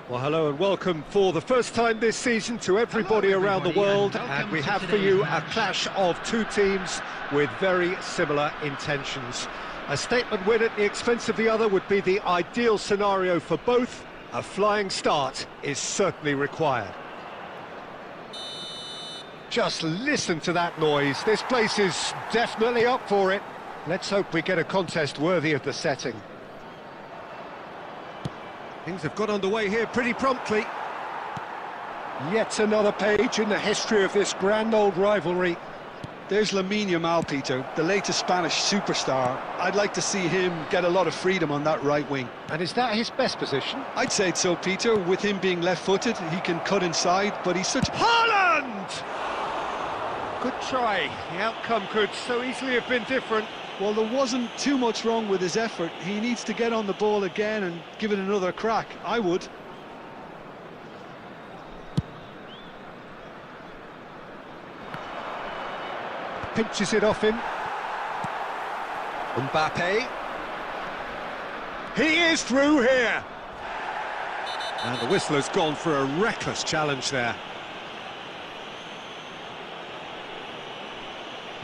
Well, hello and welcome for the first time this season to everybody around the world, and we have for you a clash of two teams with very similar intentions. A statement win at the expense of the other would be the ideal scenario for both. A flying start is certainly required. Just listen to that noise. This place is definitely up for it. Let's hope we get a contest worthy of the setting. Things have got underway here pretty promptly. Yet another page in the history of this grand old rivalry. There's Lamine Yamal, Peter, the latest Spanish superstar. I'd like to see him get a lot of freedom on that right wing. And is that his best position? I'd say so, Peter. With him being left-footed, he can cut inside, but he's such... Haaland! Good try. The outcome could so easily have been different. Well, there wasn't too much wrong with his effort. He needs to get on the ball again and give it another crack. I would. Pinches it off him. Mbappe. He is through here. And the whistler's gone for a reckless challenge there.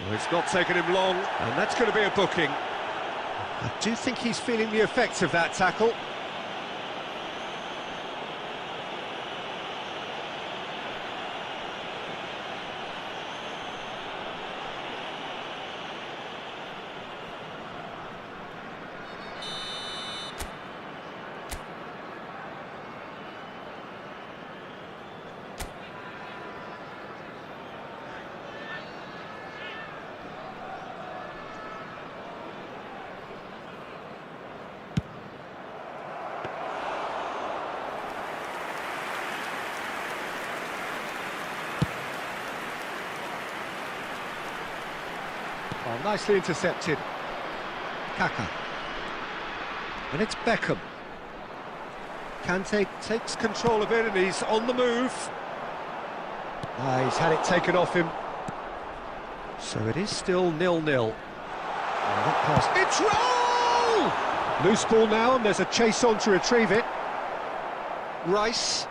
Well, it's not taken him long, and that's going to be a booking. I do think he's feeling the effects of that tackle. Oh, nicely intercepted. Kaka. And it's Beckham. Kante takes control of it and he's on the move. He's had it taken off him. So it is still 0-0. It's roll! Loose ball now, and there's a chase on to retrieve it. Rice.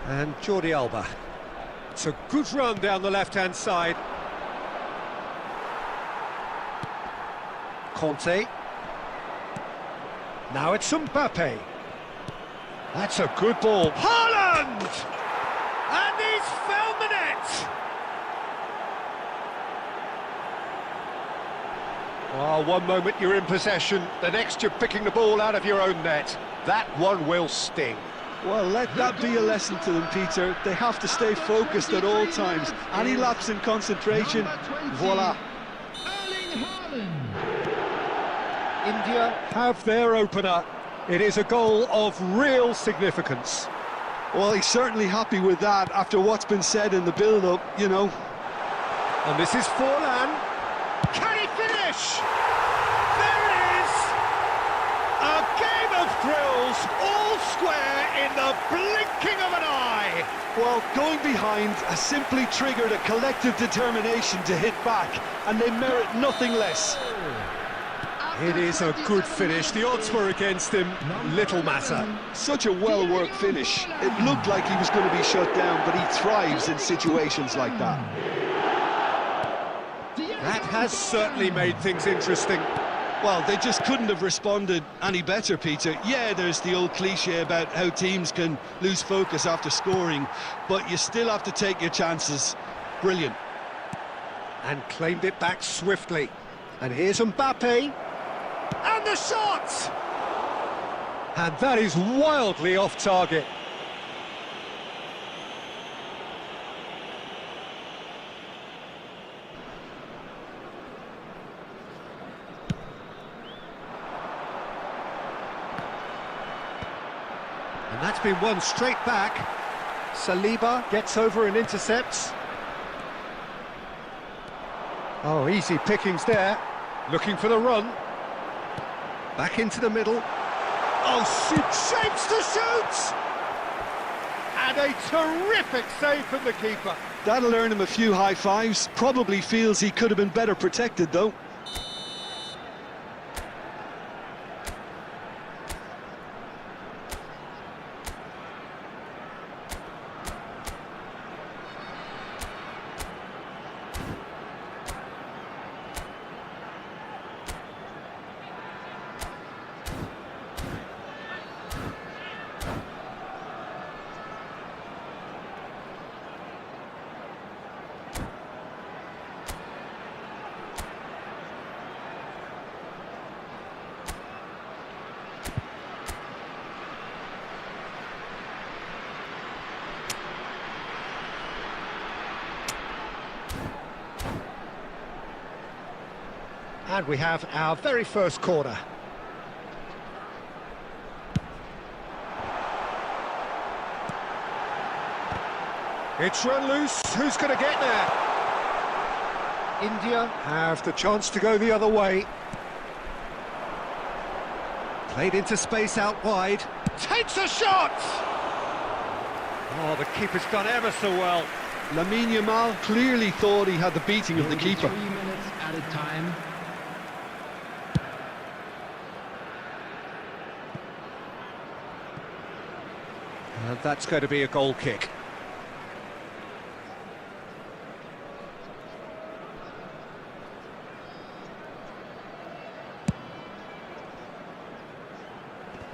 And Jordi Alba. It's a good run down the left-hand side. Conte. Now it's Mbappe. That's a good ball. Haaland! And he's found the net! Well, one moment you're in possession, the next you're picking the ball out of your own net. That one will sting. Well, let that be a lesson to them, Peter. They have to stay focused at all times. Any lapse in concentration, voila. India have their opener. It is a goal of real significance. Well, he's certainly happy with that after what's been said in the build-up, you know. And this is Forlan. Can he finish? There it is! A game of thrills, all square in the blinking of an eye. Well, going behind has simply triggered a collective determination to hit back, and they merit nothing less. It is a good finish. The odds were against him. Little matter. Such a well-worked finish. It looked like he was going to be shut down, but he thrives in situations like that. That has certainly made things interesting. Well, they just couldn't have responded any better, Peter. Yeah, there's the old cliche about how teams can lose focus after scoring, but you still have to take your chances. Brilliant. And claimed it back swiftly. And here's Mbappe. And the shot! And that is wildly off target. And that's been won straight back. Saliba gets over and intercepts. Oh, easy pickings there. Looking for the run. Back into the middle. Oh, shapes to shoot! And a terrific save from the keeper. That'll earn him a few high fives. Probably feels he could have been better protected, though. And we have our very first corner. It's run loose. Who's going to get there? India have the chance to go the other way. Played into space out wide. Takes a shot! Oh, the keeper's done ever so well. Lamine Yamal clearly thought he had the beating of the keeper. 3 minutes at a time. And that's going to be a goal kick.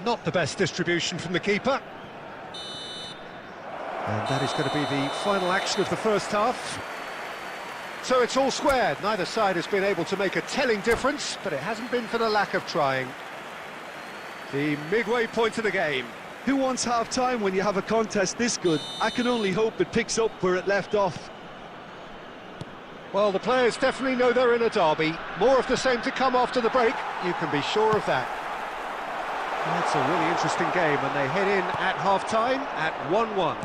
Not the best distribution from the keeper. And that is going to be the final action of the first half. So it's all squared. Neither side has been able to make a telling difference, but it hasn't been for the lack of trying. The midway point of the game. Who wants half-time when you have a contest this good? I can only hope it picks up where it left off. Well, the players definitely know they're in a derby. More of the same to come after the break, you can be sure of that. That's a really interesting game, and they head in at half-time at 1-1.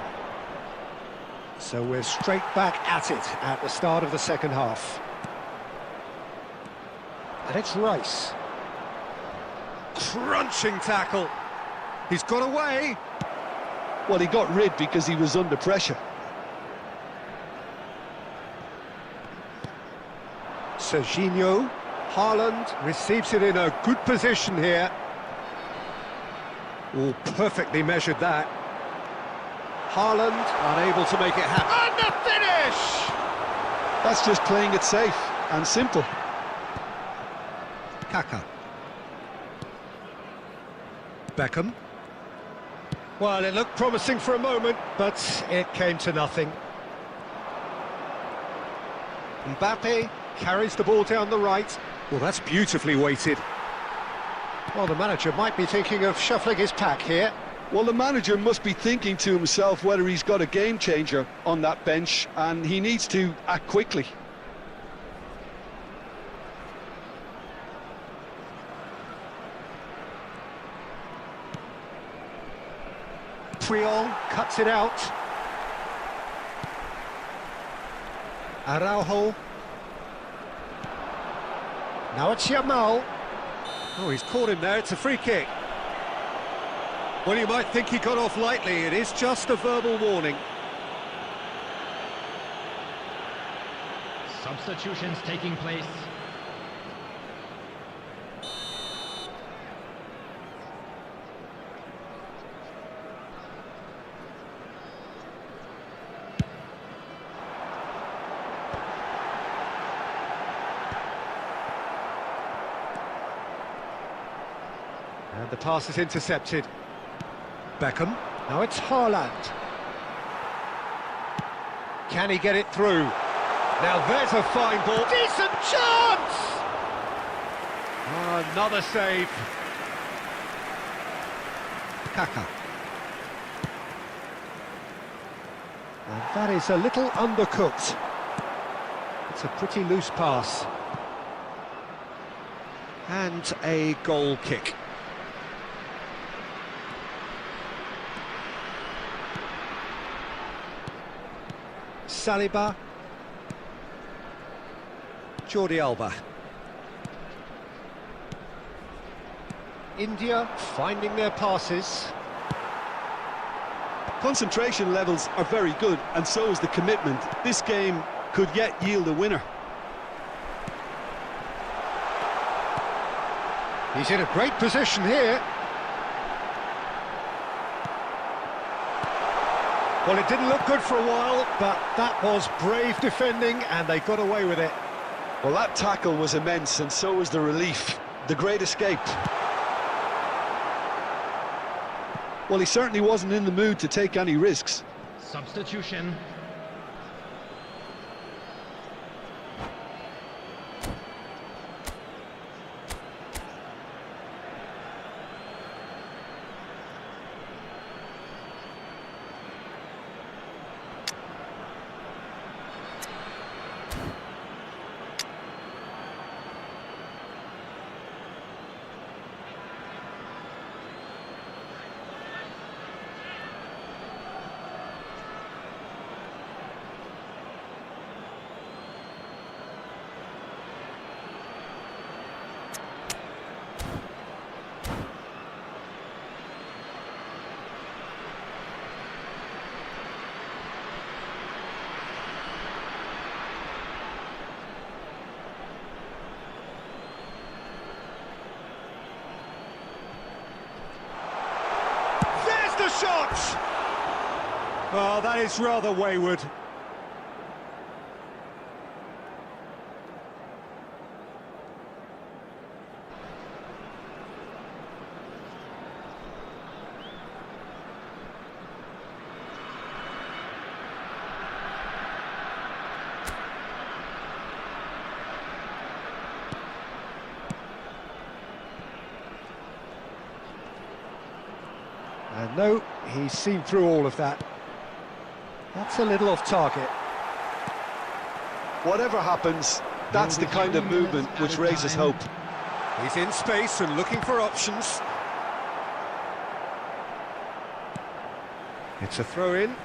So we're straight back at it at the start of the second half. And it's Rice. Crunching tackle. He's got away. Well, he got rid because he was under pressure. Serginho. Haaland receives it in a good position here. Oh, perfectly measured that. Haaland unable to make it happen. And the finish! That's just playing it safe and simple. Kaka. Beckham. Well, it looked promising for a moment, but it came to nothing. Mbappe carries the ball down the right. Well, that's beautifully weighted. Well, the manager might be thinking of shuffling his pack here. Well, the manager must be thinking to himself whether he's got a game changer on that bench, and he needs to act quickly. Puyol cuts it out. Araujo. Now it's Yamal. Oh, he's caught him there, it's a free kick. Well, you might think he got off lightly, it is just a verbal warning. Substitutions taking place. And the pass is intercepted. Beckham. Now it's Haaland. Can he get it through? Now there's a fine ball. Decent chance! Oh, another save. Kaka. And that is a little undercooked. It's a pretty loose pass. And a goal kick. Saliba. Jordi Alba. India finding their passes. Concentration levels are very good, and so is the commitment. This game could yet yield a winner. He's in a great position here. Well, it didn't look good for a while, but that was brave defending, and they got away with it. Well, that tackle was immense, and so was the relief. The great escape. Well, he certainly wasn't in the mood to take any risks. Substitution. Shot! Oh, that is rather wayward. And no, he's seen through all of that. That's a little off target. Whatever happens, that's the kind of movement which raises hope. He's in space and looking for options. It's a throw-in.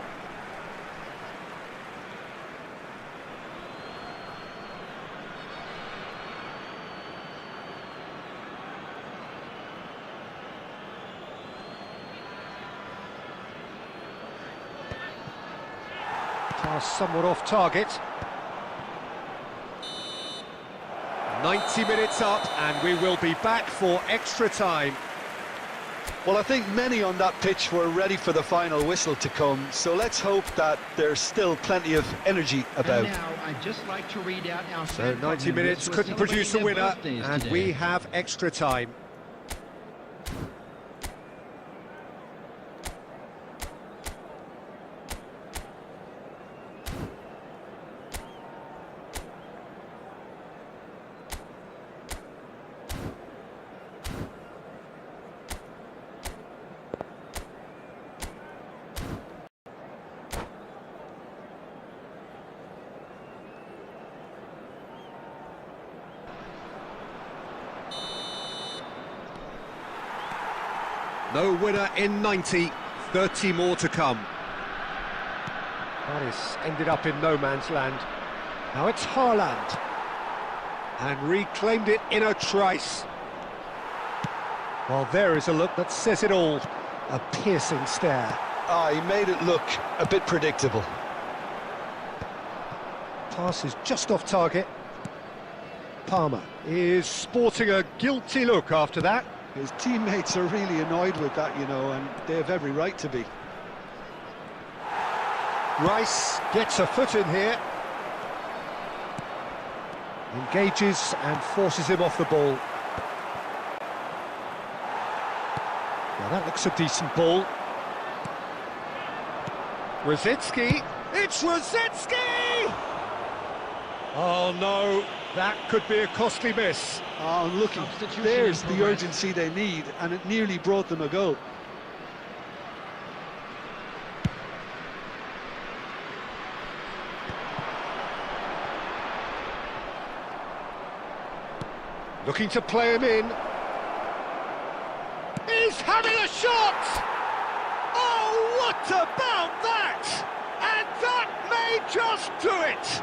Pass somewhat off target. 90 minutes up and we will be back for extra time. Well, I think many on that pitch were ready for the final whistle to come, so let's hope that there's still plenty of energy about. And now I'd just like to read out our So fan 90 partners minutes who are couldn't produce a celebrating their winner, birthdays and today. we have extra time. No winner in 90, 30 more to come. That is ended up in no man's land. Now it's Haaland. And reclaimed it in a trice. Well, there is a look that says it all. A piercing stare. He made it look a bit predictable. Pass is just off target. Palmer is sporting a guilty look after that. His teammates are really annoyed with that, you know, and they have every right to be. Rice gets a foot in here. Engages and forces him off the ball. Now that looks a decent ball. Rosicki. It's Rosicki! Oh no, that could be a costly miss. Oh, looking, Substitution there's in the progress. urgency they need, and it nearly brought them a goal. Looking to play him in. He's having a shot! Oh, what about that? And that may just do it!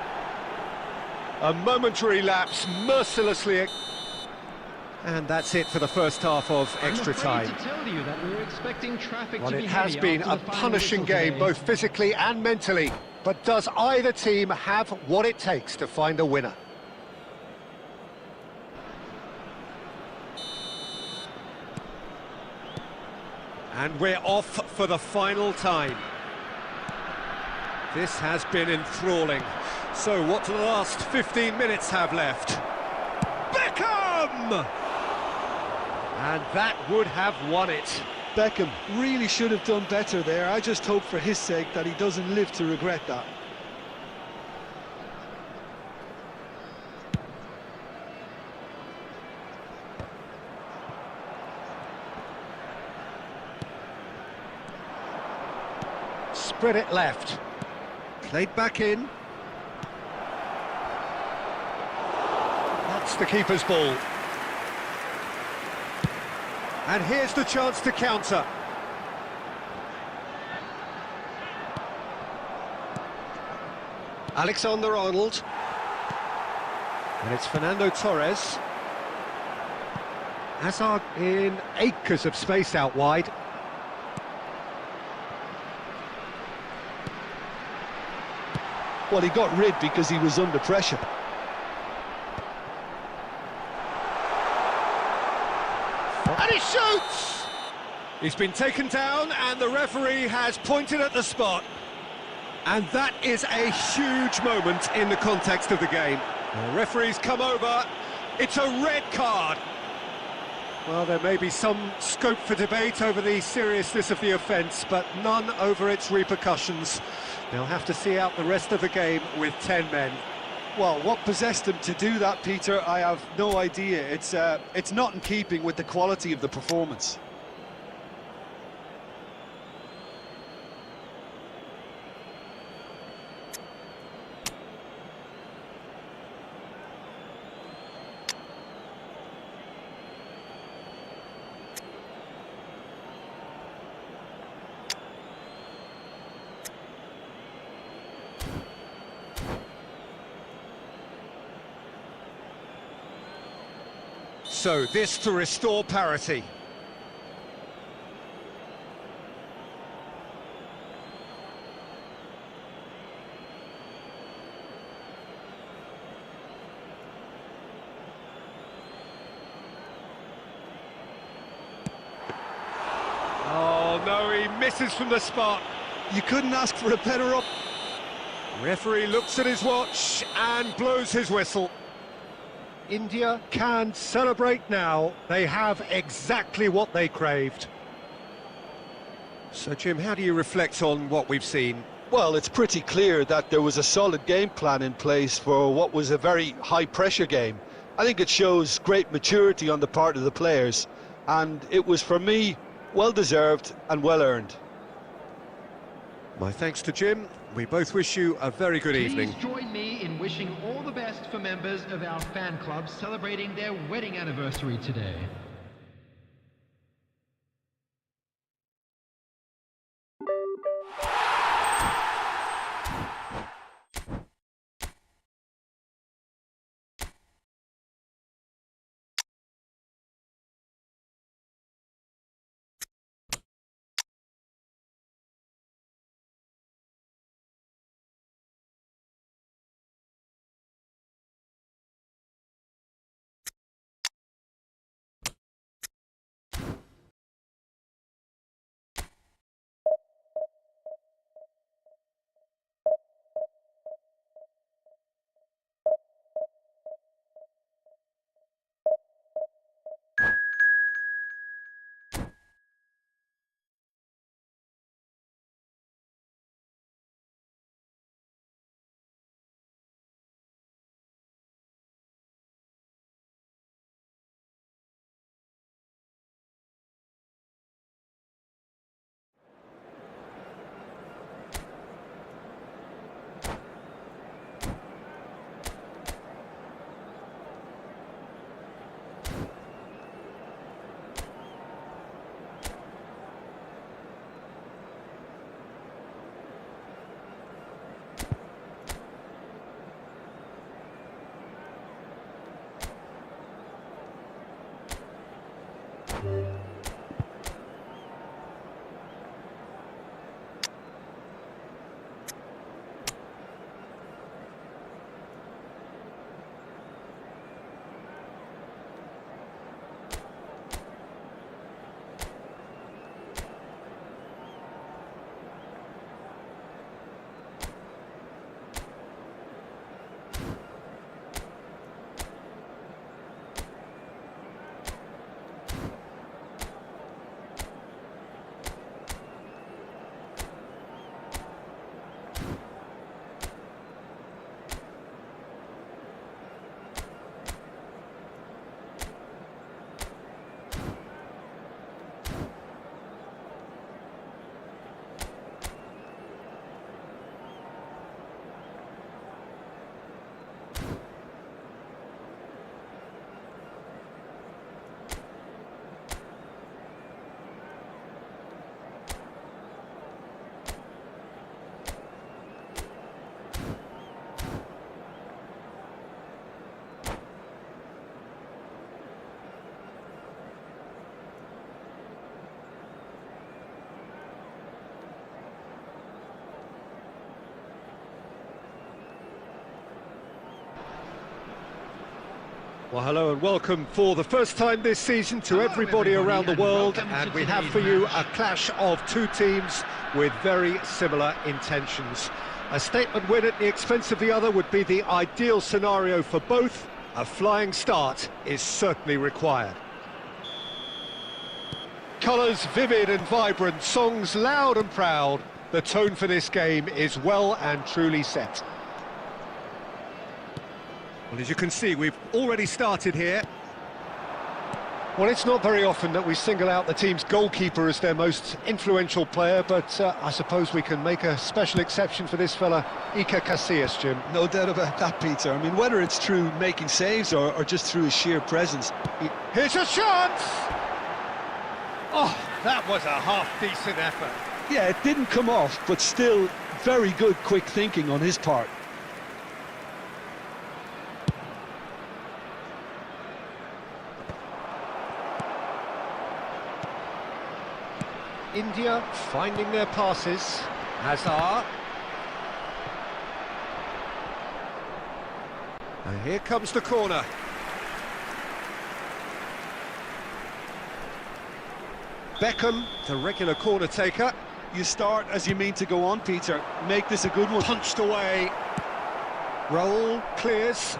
A momentary lapse, mercilessly... And that's it for the first half of extra I'm afraid time. to tell you that we were expecting traffic Well, to be it has heavy been after a the final punishing whistle game, today. both physically and mentally. But does either team have what it takes to find a winner? And we're off for the final time. This has been enthralling. So what do the last 15 minutes have left? Beckham! And that would have won it. Beckham really should have done better there. I just hope for his sake that he doesn't live to regret that. Spread it left. Played back in. That's the keeper's ball. And here's the chance to counter. Alexander-Arnold. And it's Fernando Torres. Hazard in acres of space out wide. Well, he got rid because he was under pressure. And he shoots! He's been taken down and the referee has pointed at the spot. And that is a huge moment in the context of the game. The referee's come over. It's a red card. Well, there may be some scope for debate over the seriousness of the offence, but none over its repercussions. They'll have to see out the rest of the game with 10 men. Well, what possessed him to do that, Peter, I have no idea. It's not in keeping with the quality of the performance. So this to restore parity. Oh no, he misses from the spot. You couldn't ask for a better up. Referee looks at his watch and blows his whistle. India can celebrate now. They have exactly what they craved. So, Jim, how do you reflect on what we've seen? Well, it's pretty clear that there was a solid game plan in place for what was a very high-pressure game. I think it shows great maturity on the part of the players, and it was, for me, well-deserved and well-earned. My thanks to Jim. We both wish you a very good evening. Please join me in wishing all the best for members of our fan club celebrating their wedding anniversary today. Well, hello and welcome for the first time this season to everybody around the world, and we have for you a clash of two teams with very similar intentions. A statement win at the expense of the other would be the ideal scenario for both. A flying start is certainly required. Colours vivid and vibrant, songs loud and proud. The tone for this game is well and truly set. Well, as you can see, we've already started here. Well, it's not very often that we single out the team's goalkeeper as their most influential player, but I suppose we can make a special exception for this fella, Iker Casillas, Jim. No doubt about that, Peter. I mean, whether it's through making saves or just through his sheer presence. Here's a chance! Oh, that was a half-decent effort. Yeah, it didn't come off, but still very good quick thinking on his part. India finding their passes. Hazard. And here comes the corner. Beckham, the regular corner taker. You start as you mean to go on, Peter. Make this a good one. Punched away. Roll, clears.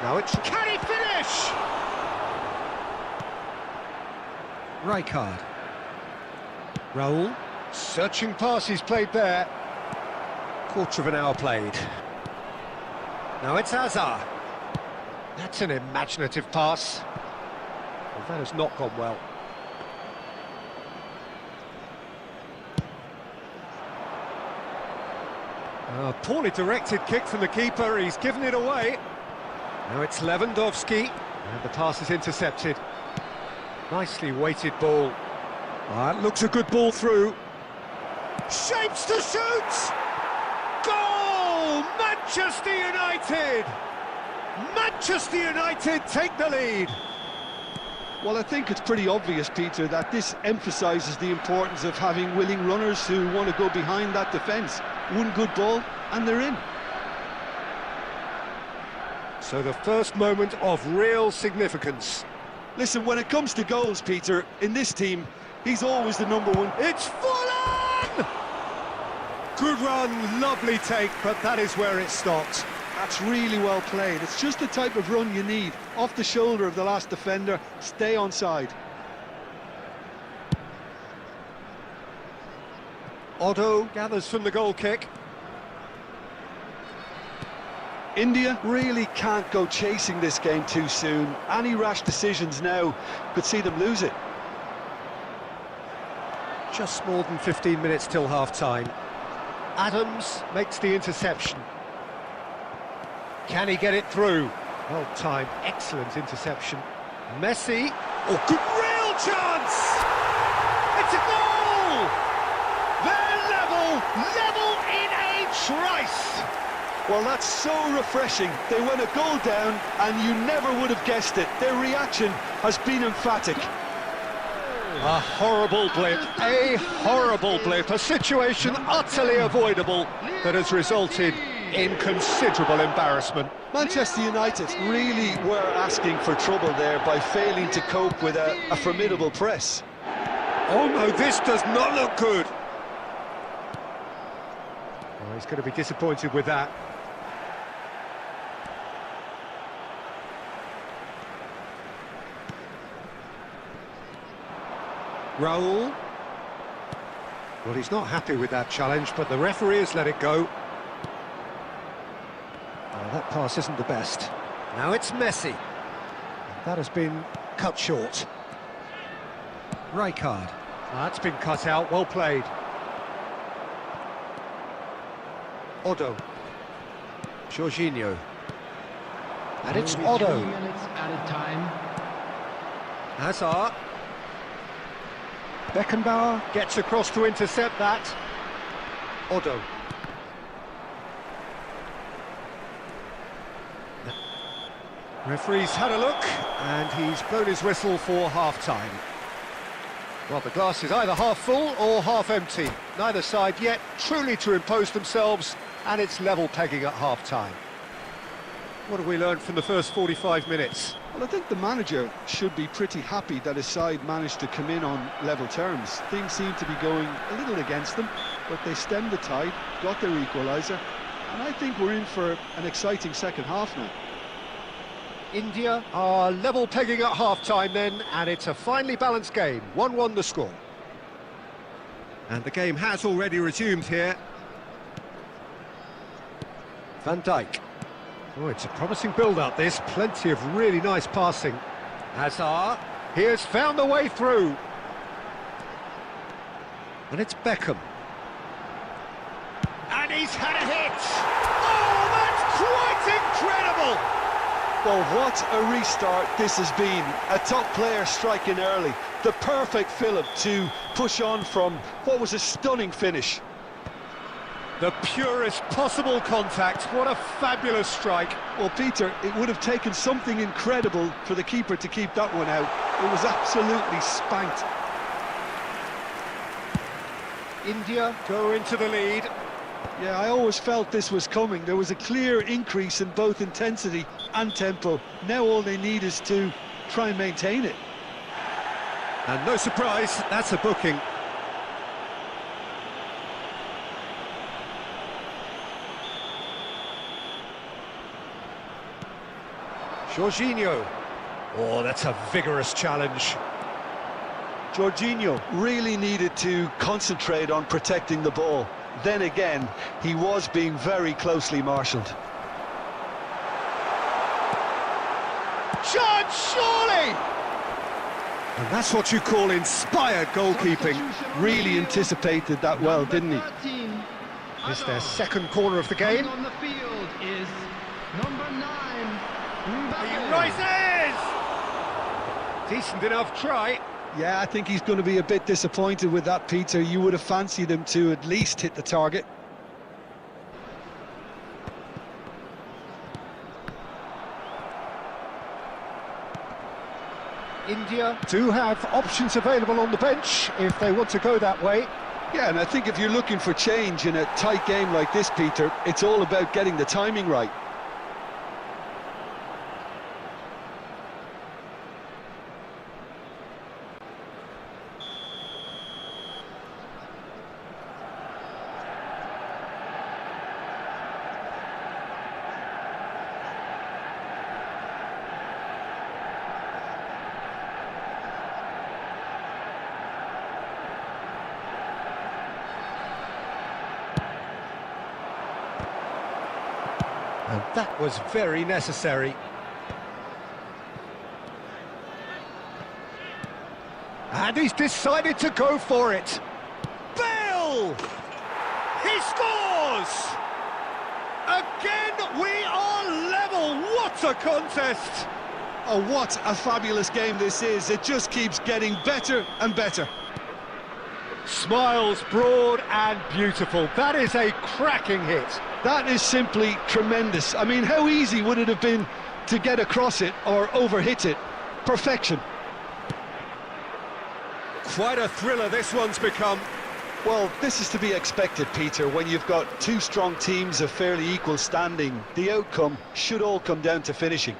Now it's... Can he finish? Rijkaard. Raul. Searching passes played there. Quarter of an hour played. Now it's Hazard. That's an imaginative pass. Well, that has not gone well. A poorly directed kick from the keeper. He's given it away. Now it's Lewandowski, and the pass is intercepted. Nicely weighted ball. That looks a good ball through. Shapes to shoot! Goal! Manchester United! Manchester United take the lead. Well, I think it's pretty obvious, Peter, that this emphasises the importance of having willing runners who want to go behind that defence. One good ball, and they're in. So the first moment of real significance. Listen, when it comes to goals, Peter, in this team, he's always the number one. It's full on! Good run, lovely take, but that is where it stopped. That's really well played. It's just the type of run you need. Off the shoulder of the last defender, stay onside. Otto gathers from the goal kick. India really can't go chasing this game too soon. Any rash decisions now could see them lose it. Just more than 15 minutes till half-time. Adams makes the interception. Can he get it through? Well timed, excellent interception. Messi. Oh, good, real chance! It's a goal! They're level in a trice! Well, that's so refreshing. They went a goal down and you never would have guessed it. Their reaction has been emphatic. A horrible blip, a situation utterly avoidable that has resulted in considerable embarrassment. Manchester United really were asking for trouble there by failing to cope with a formidable press. Oh no, this does not look good. Oh, he's going to be disappointed with that. Raul. Well, he's not happy with that challenge, but the referee has let it go. Oh, that pass isn't the best. Now it's Messi. That has been cut short. Rijkaard. That's been cut out, well played. Otto. Jorginho. And it's Otto. 3 minutes added time. Hazard. Beckenbauer gets across to intercept that. Otto. Referee's had a look, and he's blown his whistle for half-time. Well, the glass is either half full or half empty. Neither side yet truly to impose themselves, and it's level pegging at half-time. What have we learned from the first 45 minutes? Well, I think the manager should be pretty happy that his side managed to come in on level terms. Things seem to be going a little against them, but they stemmed the tide, got their equaliser, and I think we're in for an exciting second half now. India are level pegging at half-time then, and it's a finely balanced game. 1-1 the score. And the game has already resumed here. Van Dijk. Oh, it's a promising build-up, this. Plenty of really nice passing. Hazard, he has found the way through. And it's Beckham. And he's had a hit! Oh, that's quite incredible! Well, what a restart this has been. A top player striking early. The perfect fillip to push on from what was a stunning finish. The purest possible contact. What a fabulous strike. Well, Peter, it would have taken something incredible for the keeper to keep that one out. It was absolutely spanked. India go into the lead. Yeah, I always felt this was coming. There was a clear increase in both intensity and tempo. Now all they need is to try and maintain it. And no surprise, that's a booking. Jorginho. Oh, that's a vigorous challenge. Jorginho really needed to concentrate on protecting the ball. Then again, he was being very closely marshalled. Chance, surely! And that's what you call inspired goalkeeping. Really anticipated that well, didn't he? It's their second corner of the game. On the field is number 9. He rises! Decent enough try. Yeah, I think he's going to be a bit disappointed with that, Peter. You would have fancied him to at least hit the target. India do have options available on the bench if they want to go that way. Yeah, and I think if you're looking for change in a tight game like this, Peter, it's all about getting the timing right. And that was very necessary. And he's decided to go for it. Bale! He scores! Again, we are level. What a contest! Oh, what a fabulous game this is. It just keeps getting better and better. Smiles broad and beautiful. That is a cracking hit. That is simply tremendous. I mean, how easy would it have been to get across it or overhit it? Perfection. Quite a thriller this one's become. Well, this is to be expected, Peter. When you've got two strong teams of fairly equal standing, the outcome should all come down to finishing.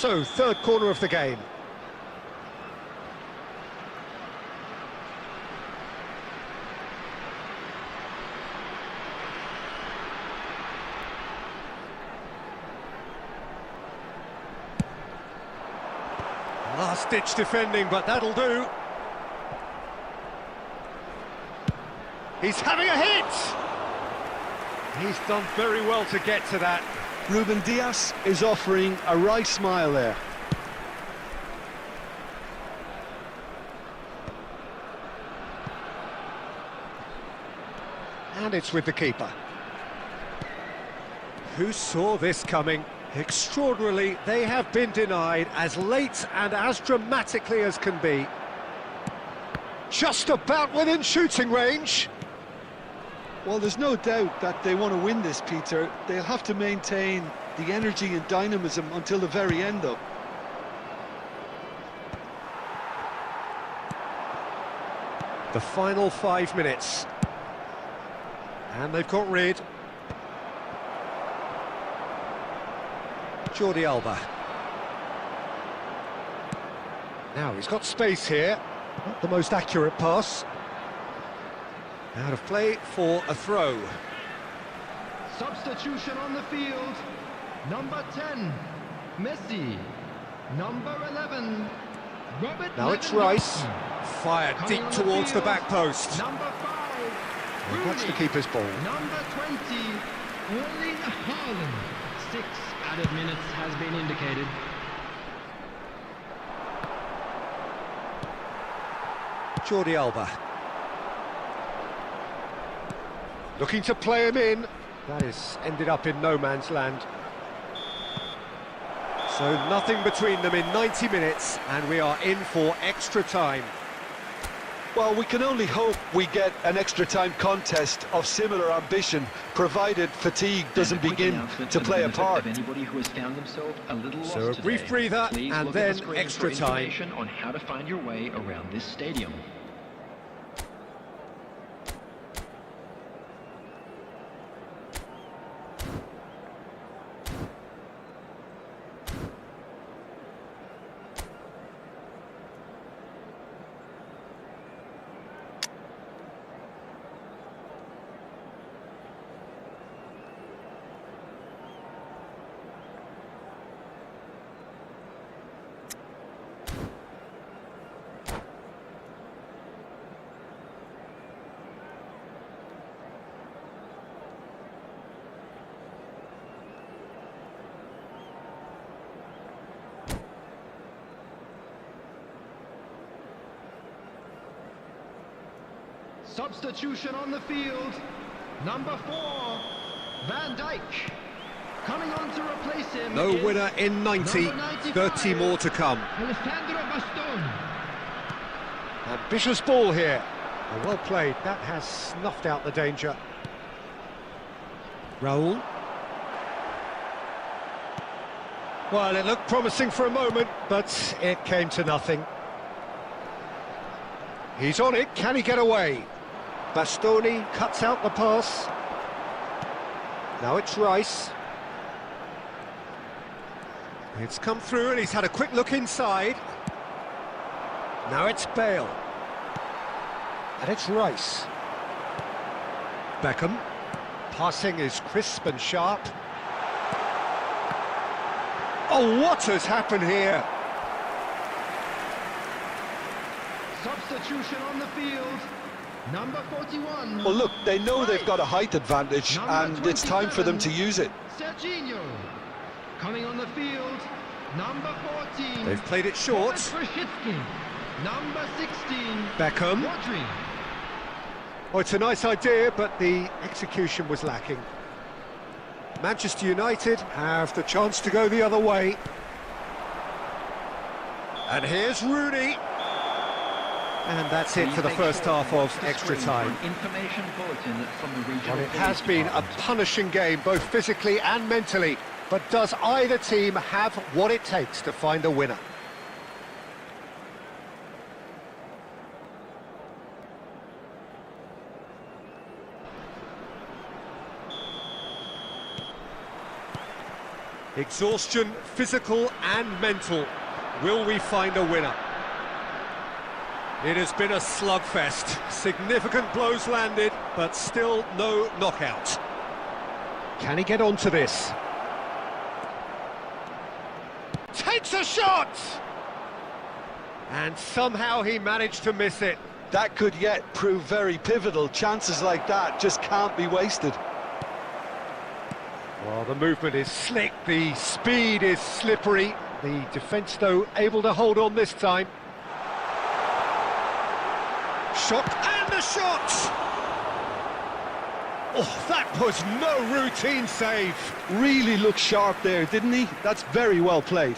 So, third corner of the game. Last-ditch defending, but that'll do. He's having a hit! He's done very well to get to that. Ruben Dias is offering a wry smile there. And it's with the keeper. Who saw this coming? Extraordinarily, they have been denied as late and as dramatically as can be. Just about within shooting range. Well, there's no doubt that they want to win this, Peter. They'll have to maintain the energy and dynamism until the very end, though. The final 5 minutes. And they've got rid. Jordi Alba. Now he's got space here. Not the most accurate pass. Out of play for a throw. Substitution on the field. Number 10, Messi. Number 11, Robert Now it's Lewandowski. Rice. Fired Coming deep on towards the field, back post. Number 5, And that's the Rooney. keeper's ball. Number 20, Erling Haaland. 6 added minutes has been indicated. Jordi Alba. Looking to play him in. That is ended up in no man's land. So nothing between them in 90 minutes, and we are in for extra time. Well, we can only hope we get an extra time contest of similar ambition, provided fatigue doesn't begin to play a part. Anybody who has found themselves a little lost So a brief today, breather, please and look at the then screen extra for time. information on how to find your way around this stadium. Substitution on the field. Number 4, Van Dijk. Coming on to replace him. No is winner in 90, number 95, 30 more to come. Alessandro Bastoni. Ambitious ball here. Oh, well played, that has snuffed out the danger. Raul. Well, it looked promising for a moment, but it came to nothing. He's on it, can he get away? Bastoni cuts out the pass. Now it's Rice. It's come through and he's had a quick look inside. Now it's Bale. And it's Rice. Beckham. Passing is crisp and sharp. Oh, what has happened here? Substitution on the field. Number 41. Well, look, they know they've got a height advantage, Number and it's time for them to 27, use it. Serginho. Coming on the field. Number 14. They've played it short. Krzyzewski. Number 16. Beckham. Rodri. Oh, it's a nice idea, but the execution was lacking. Manchester United have the chance to go the other way. And here's Rooney. And that's it for the first half of extra time. Information bulletin from the regional Well, it has been a punishing game, both physically and mentally. But does either team have what it takes to find a winner? Exhaustion, physical and mental. Will we find a winner? It has been a slugfest. Significant blows landed, but still no knockout. Can he get onto this? Takes a shot! And somehow he managed to miss it. That could yet prove very pivotal. Chances like that just can't be wasted. Well, the movement is slick, the speed is slippery. The defence, though, able to hold on this time. Shot, and the shot! Oh, that was no routine save. Really looked sharp there, didn't he? That's very well played.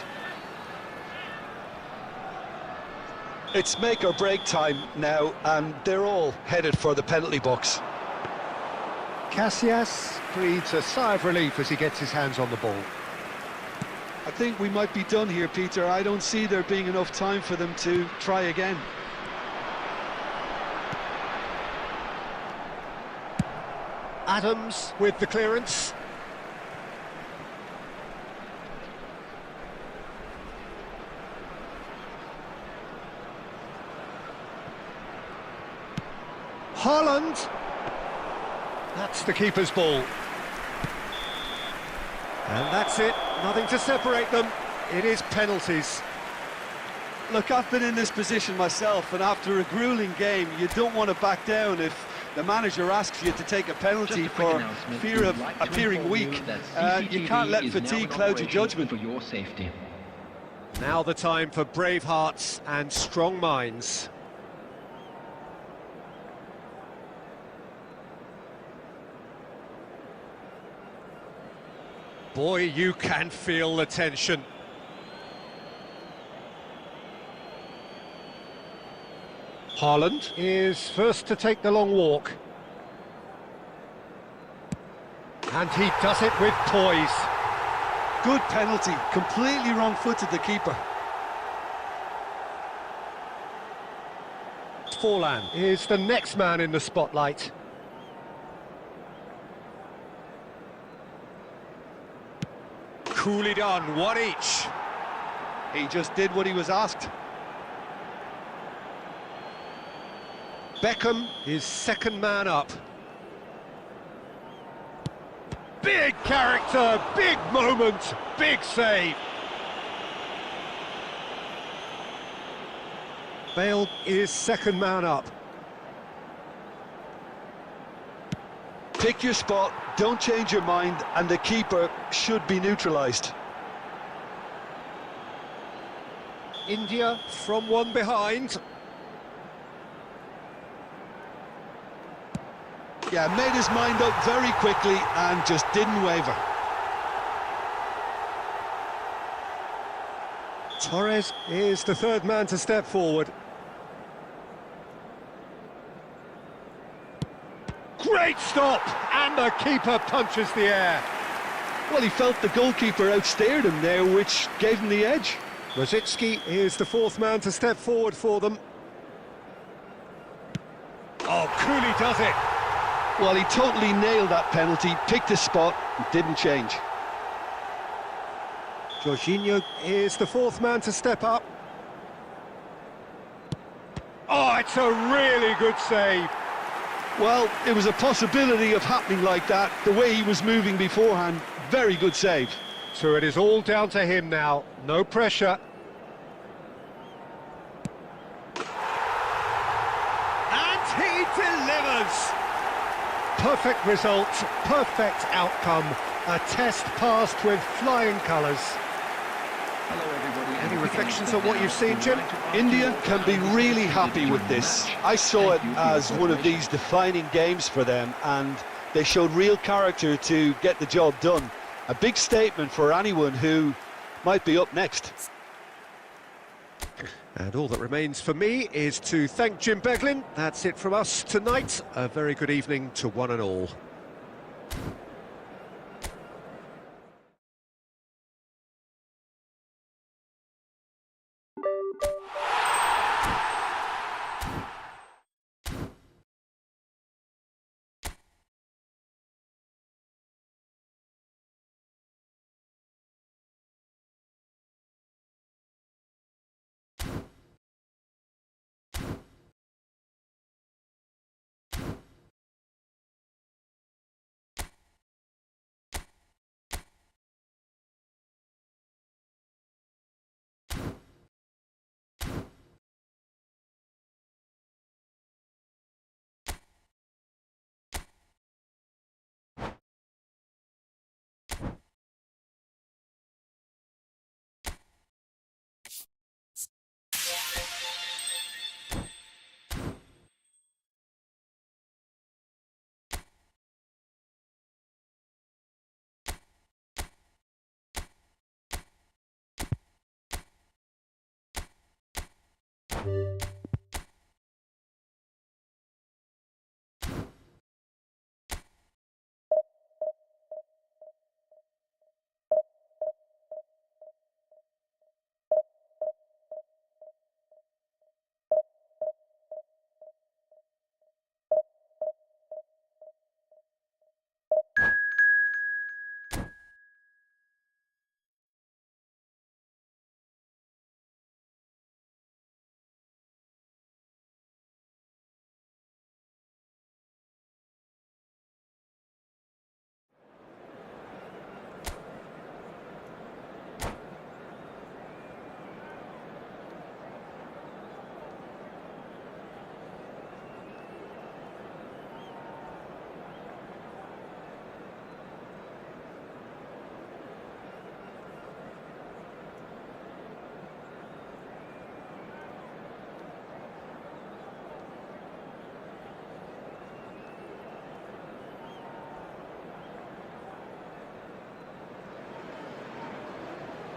It's make or break time now, and they're all headed for the penalty box. Casillas breathes a sigh of relief as he gets his hands on the ball. I think we might be done here, Peter. I don't see there being enough time for them to try again. Adams with the clearance. Haaland. That's the keeper's ball. And that's it. Nothing to separate them. It is penalties. Look, I've been in this position myself, and after a grueling game, you don't want to back down if the manager asks you to take a penalty for fear of appearing weak. You can't let fatigue cloud your judgment. For your safety. Now the time for brave hearts and strong minds. Boy, you can feel the tension. Haaland is first to take the long walk. And he does it with poise. Good penalty, completely wrong-footed the keeper. Forlan is the next man in the spotlight. Coolly done, one each. He just did what he was asked. Beckham is second man up. Big character, big moment, big save. Bale is second man up. Pick your spot, don't change your mind, and the keeper should be neutralised. India from one behind. Yeah, made his mind up very quickly and just didn't waver. Torres is the third man to step forward. Great stop! And the keeper punches the air. Well, he felt the goalkeeper outstared him there, which gave him the edge. Rosicky is the fourth man to step forward for them. Oh, Cooley does it. Well, he totally nailed that penalty, picked his spot, and didn't change. Jorginho is the fourth man to step up. Oh, it's a really good save. Well, it was a possibility of happening like that, the way he was moving beforehand. Very good save. So it is all down to him now, no pressure. And he delivers! Perfect result, perfect outcome, a test passed with flying colours. Hello, everybody. Any reflections on what you've seen, Jim? India can be really happy with this. I saw it as one of these defining games for them, and they showed real character to get the job done. A big statement for anyone who might be up next. And all that remains for me is to thank Jim Beglin. That's it from us tonight. A very good evening to one and all.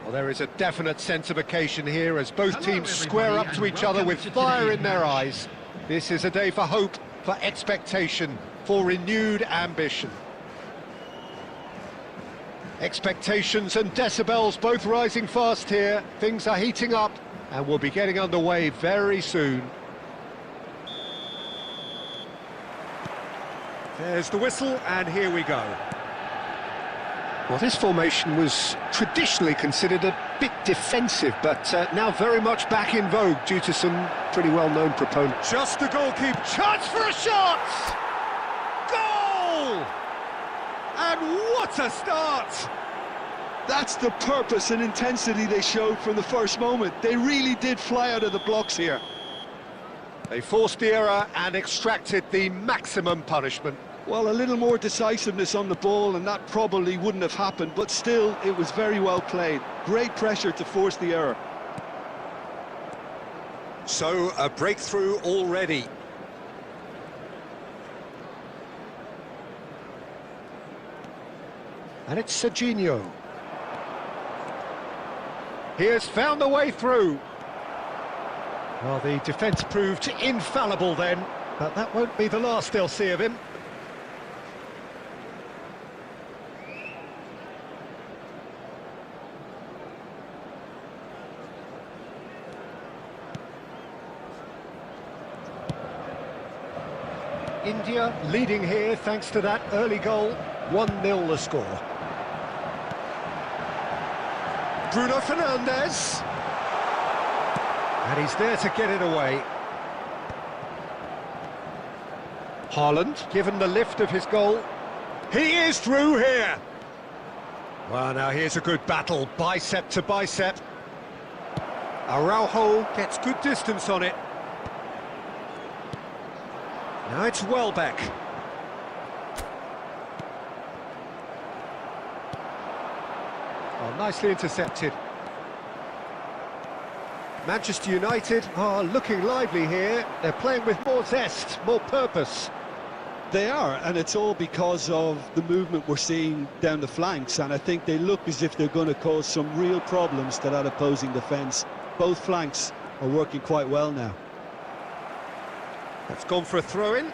Well, there is a definite sense of occasion here as both Hello, teams square everybody, up to and each other welcome with to fire today's in their match. eyes. This is a day for hope, for expectation, for renewed ambition. Expectations and decibels both rising fast here. Things are heating up and we'll be getting underway very soon. There's the whistle and here we go. Well, this formation was traditionally considered a bit defensive, but now very much back in vogue due to some pretty well-known proponents. Just the goalkeeper. Chance for a shot! Goal! And what a start! That's the purpose and intensity they showed from the first moment. They really did fly out of the blocks here. They forced the error and extracted the maximum punishment. Well, a little more decisiveness on the ball and that probably wouldn't have happened, but still, it was very well played. Great pressure to force the error. So, a breakthrough already. And it's Serginho. He has found a way through. Well, the defence proved infallible then, but that won't be the last they'll see of him. India leading here thanks to that early goal. 1-0 the score. Bruno Fernandes. And he's there to get it away. Haaland, given the lift of his goal. He is through here. Well, now here's a good battle, bicep to bicep. Araujo gets good distance on it. Now it's Welbeck. Oh, nicely intercepted. Manchester United are looking lively here. They're playing with more zest, more purpose. They are, and it's all because of the movement we're seeing down the flanks, and I think they look as if they're going to cause some real problems to that opposing defence. Both flanks are working quite well now. That's gone for a throw-in.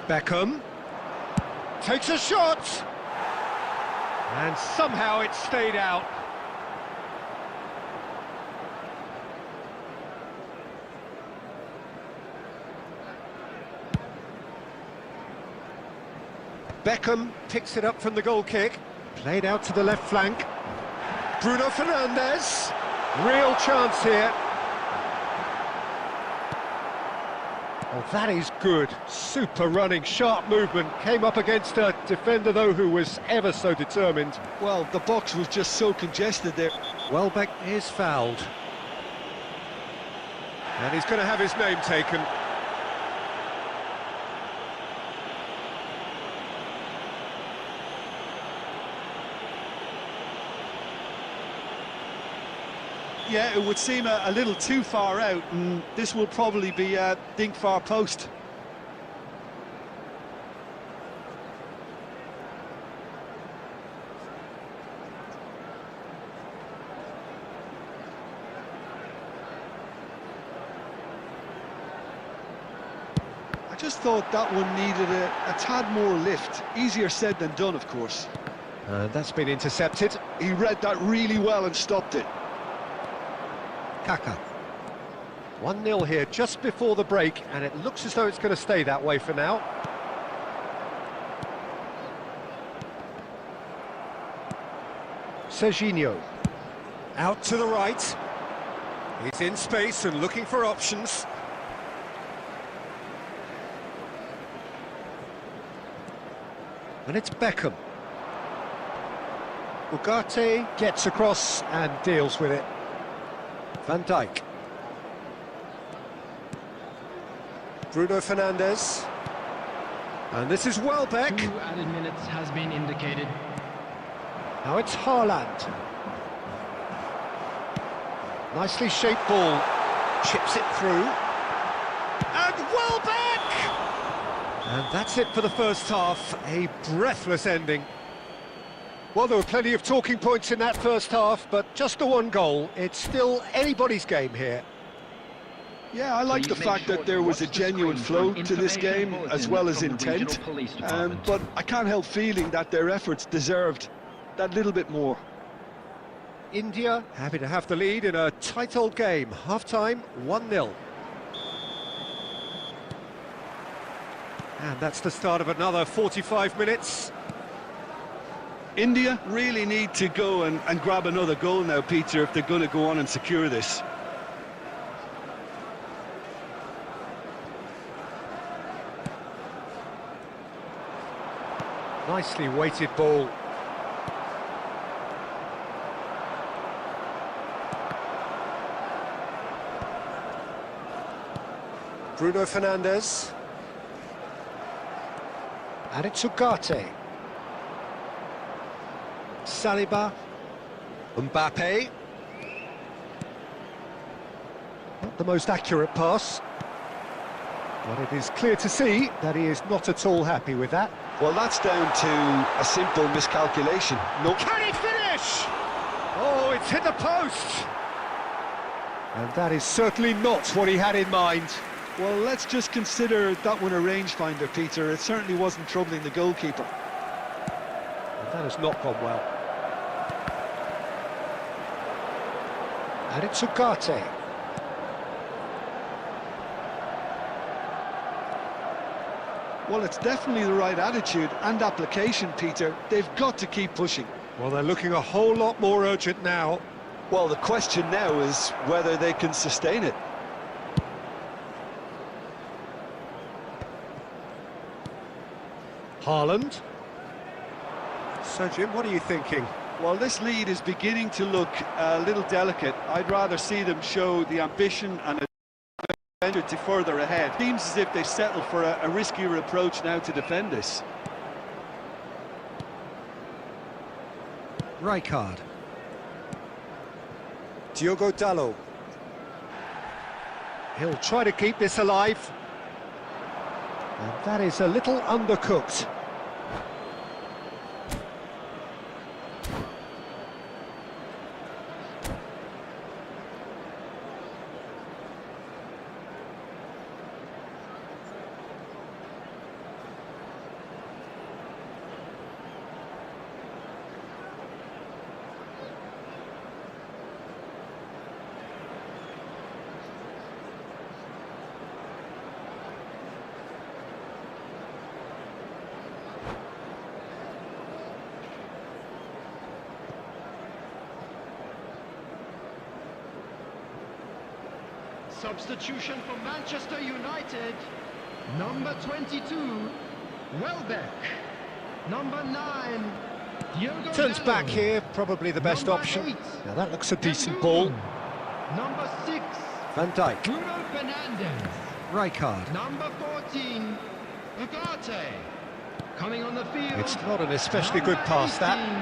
Beckham takes a shot, and somehow it stayed out. Beckham picks it up from the goal kick, played out to the left flank. Bruno Fernandes, real chance here. Oh, that is good. Super running, sharp movement. Came up against a defender, though, who was ever so determined. Well, the box was just so congested there. Welbeck is fouled. And he's going to have his name taken. Yeah, it would seem a little too far out, and this will probably be a dink far post. I just thought that one needed a tad more lift. Easier said than done, of course. And that's been intercepted. He read that really well and stopped it. Kaka. 1-0 here just before the break, and it looks as though it's going to stay that way for now. Serginho. Out to the right. He's in space and looking for options. And it's Beckham. Ugarte gets across and deals with it. Van Dijk. Bruno Fernandes. And this is Welbeck. 2 added minutes has been indicated. Now it's Haaland. Nicely shaped ball. Chips it through. And Welbeck! And that's it for the first half. A breathless ending. Well, there were plenty of talking points in that first half, but just the one goal. It's still anybody's game here. Yeah, I like the fact that there was a genuine flow to this game, as well as intent. But I can't help feeling that their efforts deserved that little bit more. India happy to have the lead in a tight old game. Half-time, 1-0. And that's the start of another 45 minutes. India really need to go and grab another goal now, Peter, if they're going to go on and secure this. Nicely weighted ball. Bruno Fernandes. And it's Ugarte. Saliba. Mbappe. Not the most accurate pass. But it is clear to see that he is not at all happy with that. Well, that's down to a simple miscalculation. No. Can he finish? Oh, it's hit the post. And that is certainly not what he had in mind. Well, let's just consider that one a rangefinder, Peter. It certainly wasn't troubling the goalkeeper. And that has not gone well. And it's Ugarte. Well, it's definitely the right attitude and application, Peter. They've got to keep pushing. Well, they're looking a whole lot more urgent now. Well, the question now is whether they can sustain it. Haaland. So, Jim, what are you thinking? Well, this lead is beginning to look a little delicate. I'd rather see them show the ambition and adventure to further ahead. Seems as if they settle for a riskier approach now to defend this. Rijkaard. Diogo Dalot. He'll try to keep this alive. And that is a little undercooked. Substitution for Manchester United. Number 22, Welbeck. Number 9, Diogo Turns Dalot. back here, probably the best Number option. 8, Now that looks a decent Gandoul. ball. Number 6, Van Dijk, Bruno Fernandes. Rijkaard. Number 14, Ugarte. Coming on the field. It's not an especially good Number pass, that. 18,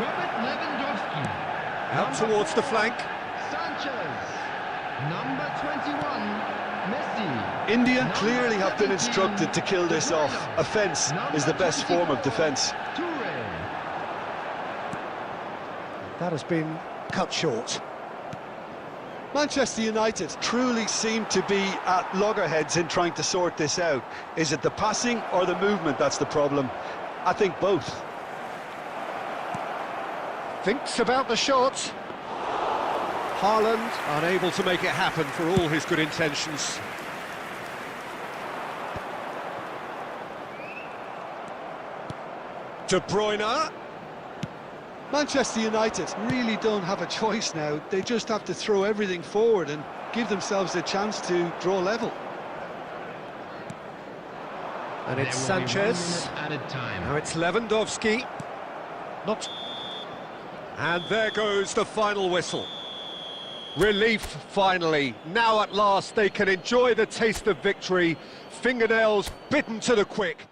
Robert Lewandowski. Out Number towards the flank. Sanchez. Number 21, Messi. India clearly have been instructed to kill this off. Offence is the best form of defence. Toure. That has been cut short. Manchester United truly seem to be at loggerheads in trying to sort this out. Is it the passing or the movement that's the problem? I think both. Thinks about the shot. Haaland unable to make it happen for all his good intentions. De Bruyne. Manchester United really don't have a choice now. They just have to throw everything forward and give themselves a chance to draw level. And it's There will be 1 Sanchez. minute added time. Now it's Lewandowski. Not. And there goes the final whistle. Relief, finally. Now at last they can enjoy the taste of victory. Fingernails bitten to the quick.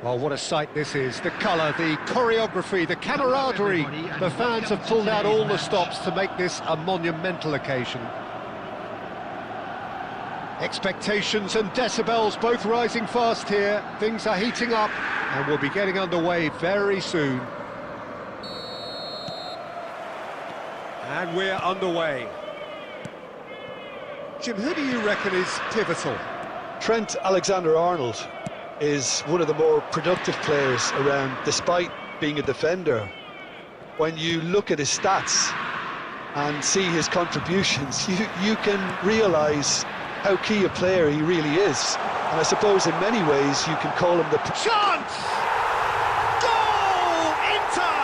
Well, what a sight this is. The colour, the choreography, the camaraderie. The fans have pulled out all the stops to make this a monumental occasion. Expectations and decibels both rising fast here. Things are heating up and we'll be getting underway very soon. And we're underway. Jim, who do you reckon is pivotal? Trent Alexander-Arnold is one of the more productive players around, despite being a defender. When you look at his stats and see his contributions, you can realise how key a player he really is. And I suppose in many ways you can call him the... Chance! Goal! Inter!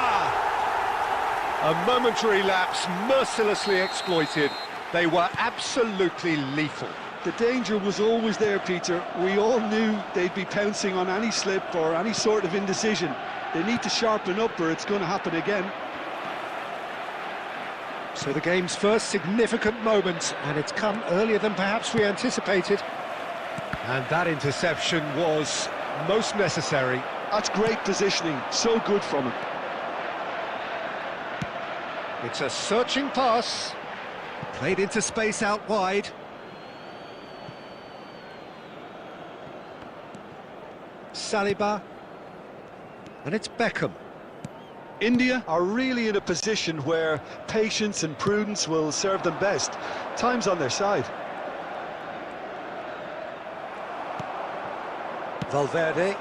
A momentary lapse mercilessly exploited. They were absolutely lethal. The danger was always there, Peter. We all knew they'd be pouncing on any slip or any sort of indecision. They need to sharpen up or it's going to happen again. So the game's first significant moment, and it's come earlier than perhaps we anticipated. And that interception was most necessary. That's great positioning, so good from him. It's a searching pass. Played into space out wide. Saliba. And it's Beckham. India are really in a position where patience and prudence will serve them best. Time's on their side. Valverde.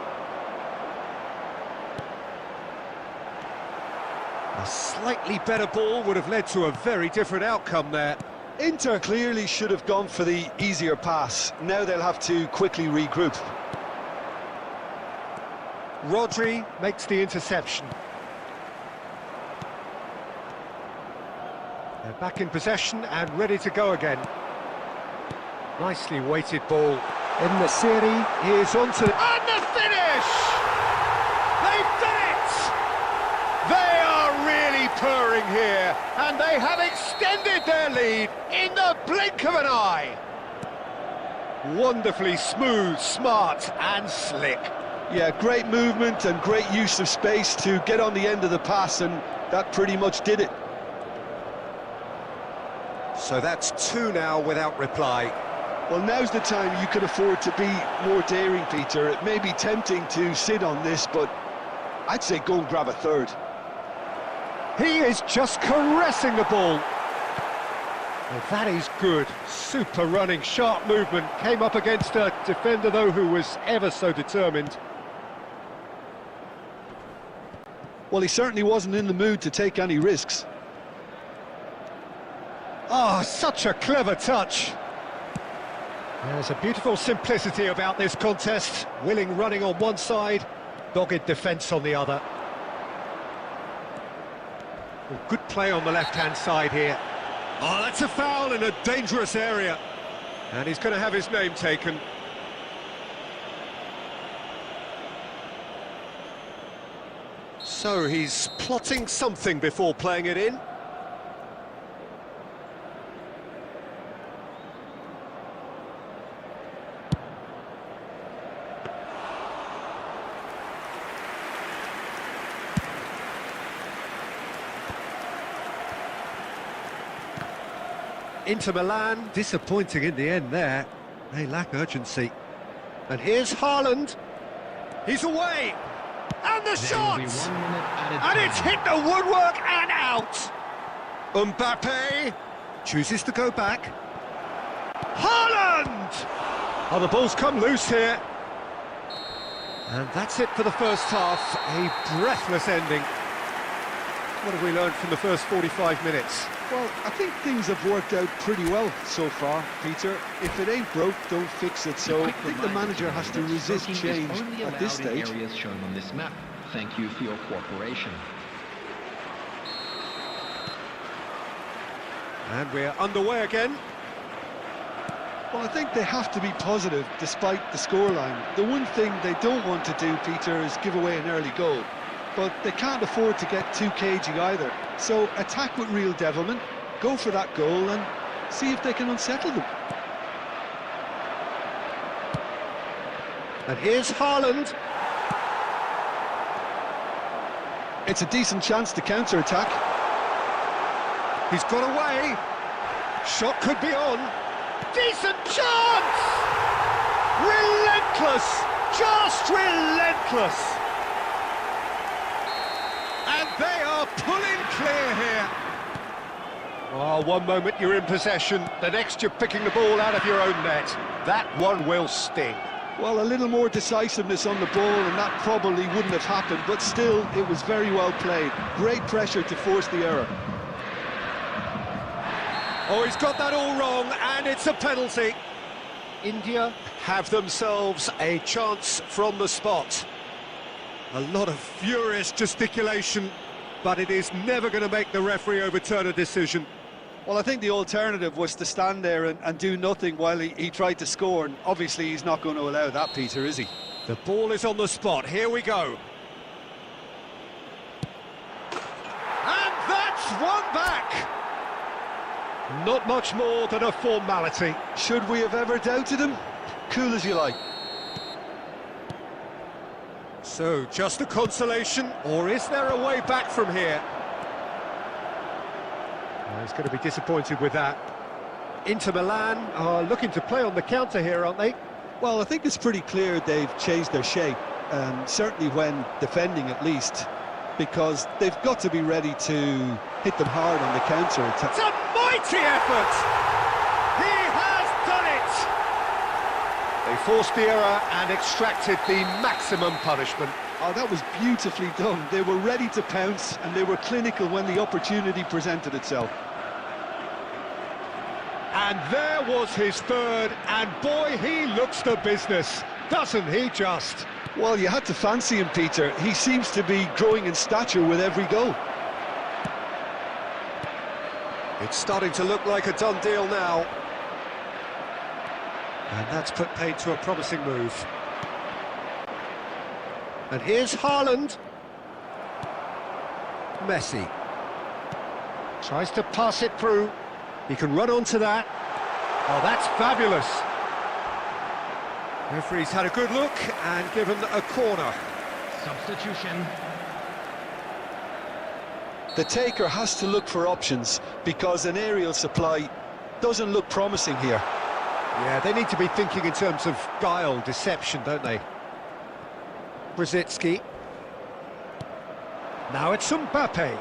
A slightly better ball would have led to a very different outcome there. Inter clearly should have gone for the easier pass. Now they'll have to quickly regroup. Rodri makes the interception. They're back in possession and ready to go again. Nicely weighted ball. In the series, here's on to... And the finish! They've done it! They are really purring here, and they have extended their lead in the blink of an eye. Wonderfully smooth, smart and slick. Yeah, great movement and great use of space to get on the end of the pass, and that pretty much did it. So that's two now without reply. Well, now's the time you can afford to be more daring, Peter. It may be tempting to sit on this, but I'd say go and grab a third. He is just caressing the ball. Well, that is good. Super running, sharp movement. Came up against a defender, though, who was ever so determined. Well, he certainly wasn't in the mood to take any risks. Oh, such a clever touch. There's a beautiful simplicity about this contest. Willing running on one side, dogged defence on the other. Well, good play on the left-hand side here. Oh, that's a foul in a dangerous area. And he's going to have his name taken. So he's plotting something before playing it in. Inter Milan, disappointing in the end there. They lack urgency. And here's Haaland. He's away. And the shot! And it's hit the woodwork and out. Mbappe chooses to go back. Haaland! Oh, the ball's come loose here. And that's it for the first half. A breathless ending. What have we learned from the first 45 minutes? Well, I think things have worked out pretty well so far, Peter. If it ain't broke, don't fix it. So I think the manager has to resist change at this stage. Areas shown on this map. Thank you for your cooperation. And we're underway again. Well, I think they have to be positive despite the scoreline. The one thing they don't want to do, Peter, is give away an early goal. But they can't afford to get too cagey either. So attack with real devilment, go for that goal and see if they can unsettle them. And here's Haaland. It's a decent chance to counter-attack. He's got away. Shot could be on. Decent chance! Relentless! Just relentless! And they are pulling clear here. Oh, one moment you're in possession, the next you're picking the ball out of your own net. That one will sting. Well, a little more decisiveness on the ball and that probably wouldn't have happened, but still, it was very well played. Great pressure to force the error. Oh, he's got that all wrong, and it's a penalty. India have themselves a chance from the spot. A lot of furious gesticulation, but it is never going to make the referee overturn a decision. Well, I think the alternative was to stand there and do nothing while he tried to score, and obviously he's not going to allow that, Peter, is he? The ball is on the spot, here we go. And that's one back! Not much more than a formality. Should we have ever doubted him? Cool as you like. So, just a consolation, or is there a way back from here? Well, he's going to be disappointed with that. Inter Milan are looking to play on the counter here, aren't they? Well, I think it's pretty clear they've changed their shape, certainly when defending at least, because they've got to be ready to hit them hard on the counter-attack. It's a mighty effort! He has done it! They forced the error and extracted the maximum punishment. Oh, that was beautifully done. They were ready to pounce and they were clinical when the opportunity presented itself. And there was his third, and boy, he looks the business, doesn't he just? Well, you had to fancy him, Peter. He seems to be growing in stature with every goal. It's starting to look like a done deal now. And that's put paid to a promising move. And here's Haaland. Messi. Tries to pass it through. He can run onto that. Oh, that's fabulous. Referee's had a good look and given a corner. Substitution. The taker has to look for options because an aerial supply doesn't look promising here. Yeah, they need to be thinking in terms of guile, deception, don't they? Brzezinski. Now it's Mbappe.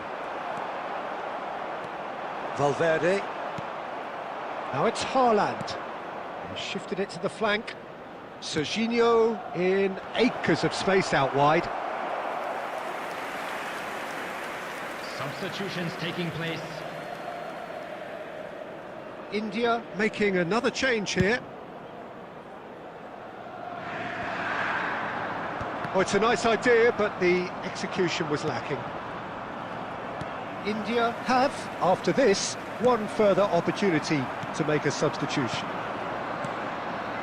Valverde. Now it's Haaland. He shifted it to the flank. Serginho in acres of space out wide. Substitutions taking place. India making another change here. Oh, it's a nice idea, but the execution was lacking. India have, after this, one further opportunity to make a substitution.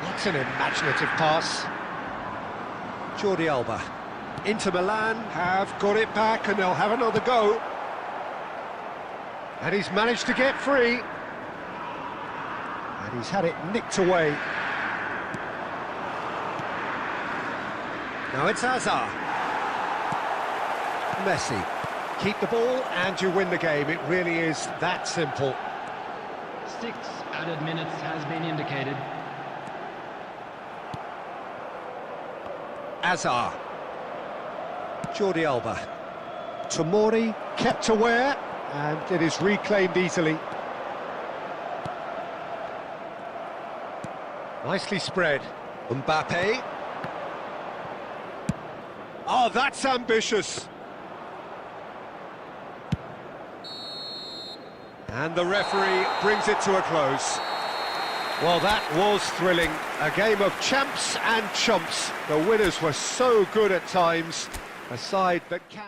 That's an imaginative pass. Jordi Alba. Inter Milan have got it back and they'll have another go. And he's managed to get free. And he's had it nicked away. Now it's Hazard. Messi. Keep the ball and you win the game. It really is that simple. 6 added minutes has been indicated. Hazard. Jordi Alba. Tomori kept aware and it is reclaimed easily. Nicely spread. Mbappe. Oh, that's ambitious. And the referee brings it to a close. Well, that was thrilling. A game of champs and chumps. The winners were so good at times. A side that can...